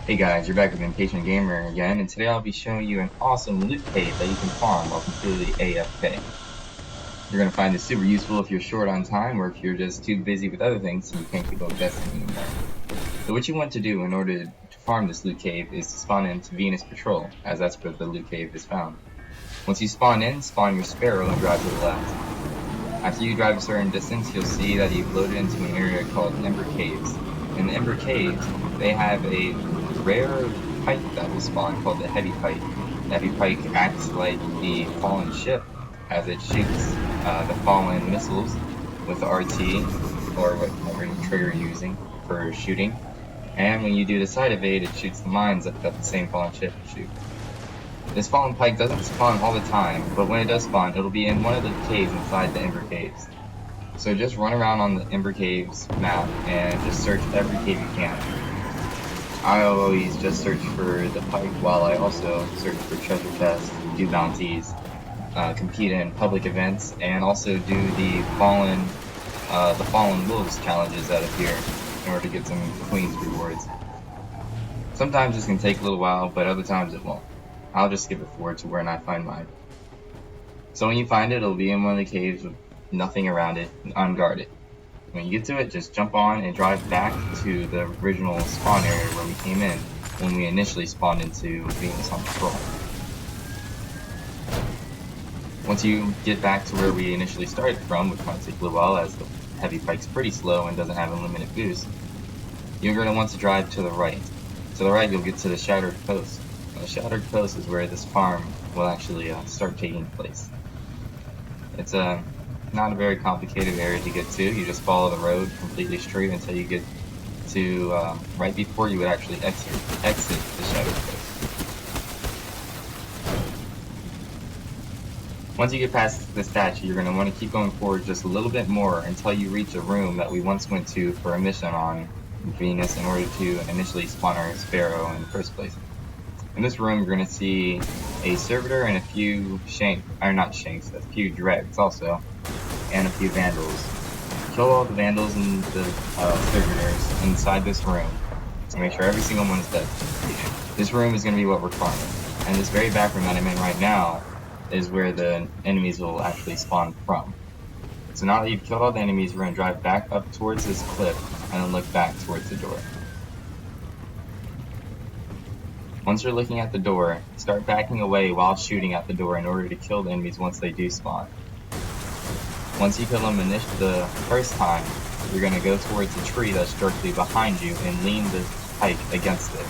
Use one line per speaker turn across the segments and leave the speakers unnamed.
Hey guys, you're back with Impatient Gamer again, and today I'll be showing you an awesome loot cave that you can farm while completely AFK. You're going to find this super useful if you're short on time or if you're just too busy with other things so you can't keep up Destiny anymore. So what you want to do in order to farm this loot cave is to spawn into Venus Patrol, as that's where the loot cave is found. Once you spawn in, spawn your Sparrow and drive to the left. After you drive a certain distance, you'll see that you've loaded into an area called Ember Caves. In the Ember Caves, they have a rare pike that will spawn called the Heavy Pike. The Heavy Pike acts like the fallen ship as it shoots the fallen missiles with the RT, or whatever trigger you're using for shooting. And when you do the side evade, it shoots the mines that the same fallen ship shoots. This fallen pike doesn't spawn all the time, but when it does spawn, it'll be in one of the caves inside the Ember Caves. So just run around on the Ember Caves map and just search every cave you can. I always just search for the pike while I also search for treasure chests, do bounties, compete in public events, and also do the fallen wolves challenges that appear in order to get some queen's rewards. Sometimes this can take a little while, but other times it won't. I'll just skip it forward to when I find mine. So when you find it, it'll be in one of the caves with nothing around it, unguarded. When you get to it, just jump on and drive back to the original spawn area where we came in when we initially spawned into Venus on Patrol. Once you get back to where we initially started from, which might take a little while as the Heavy Pike's pretty slow and doesn't have unlimited boost, you're going to want to drive to the right. To the right, you'll get to the Shattered Coast. The Shattered Coast is where this farm will actually start taking place. It's not a very complicated area to get to. You just follow the road completely straight until you get to right before you would actually exit the Shattered Coast. Once you get past the statue, you're going to want to keep going forward just a little bit more until you reach a room that we once went to for a mission on Venus in order to initially spawn our Sparrow in the first place. In this room, you're going to see a servitor and a few a few dregs also, and a few vandals. Kill all the vandals and the servitors inside this room, and make sure every single one is dead. This room is going to be what we're farming, and this very back room that I'm in right now is where the enemies will actually spawn from. So now that you've killed all the enemies, we're going to drive back up towards this cliff, and then look back towards the door. Once you're looking at the door, start backing away while shooting at the door in order to kill the enemies once they do spawn. Once you kill them the first time, you're going to go towards the tree that's directly behind you and lean the pike against it,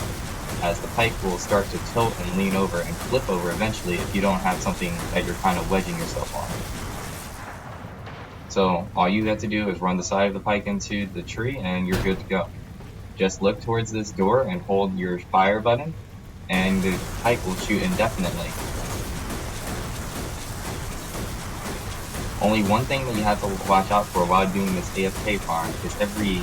as the pike will start to tilt and lean over and flip over eventually if you don't have something that you're kind of wedging yourself on. So all you have to do is run the side of the pike into the tree and you're good to go. Just look towards this door and hold your fire button, and the pike will shoot indefinitely. Only one thing that you have to watch out for while doing this AFK farm is every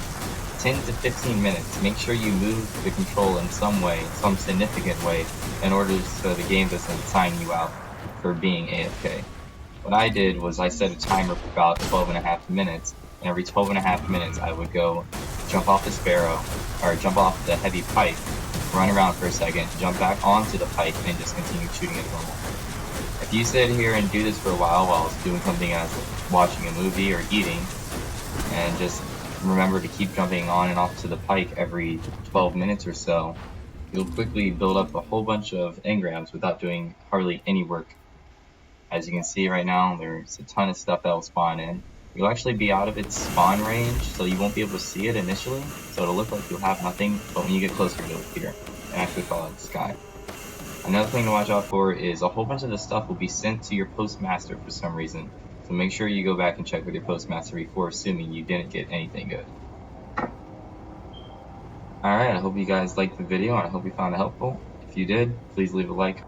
10 to 15 minutes, make sure you move the control in some way, some significant way, in order so the game doesn't sign you out for being AFK. What I did was I set a timer for about 12.5 minutes, and every 12.5 minutes I would go jump off the Sparrow, or jump off the Heavy Pike, run around for a second, jump back onto the pike, and just continue shooting as normal. If you sit here and do this for a while doing something as watching a movie or eating, and just remember to keep jumping on and off to the pike every 12 minutes or so, you'll quickly build up a whole bunch of engrams without doing hardly any work. As you can see right now, there's a ton of stuff that will spawn in. You'll actually be out of its spawn range, so you won't be able to see it initially, so it'll look like you'll have nothing, but when you get closer it'll appear and actually fall out of the sky. Another thing to watch out for is a whole bunch of the stuff will be sent to your postmaster for some reason, so make sure you go back and check with your postmaster before assuming you didn't get anything good. Alright, I hope you guys liked the video and I hope you found it helpful. If you did, please leave a like.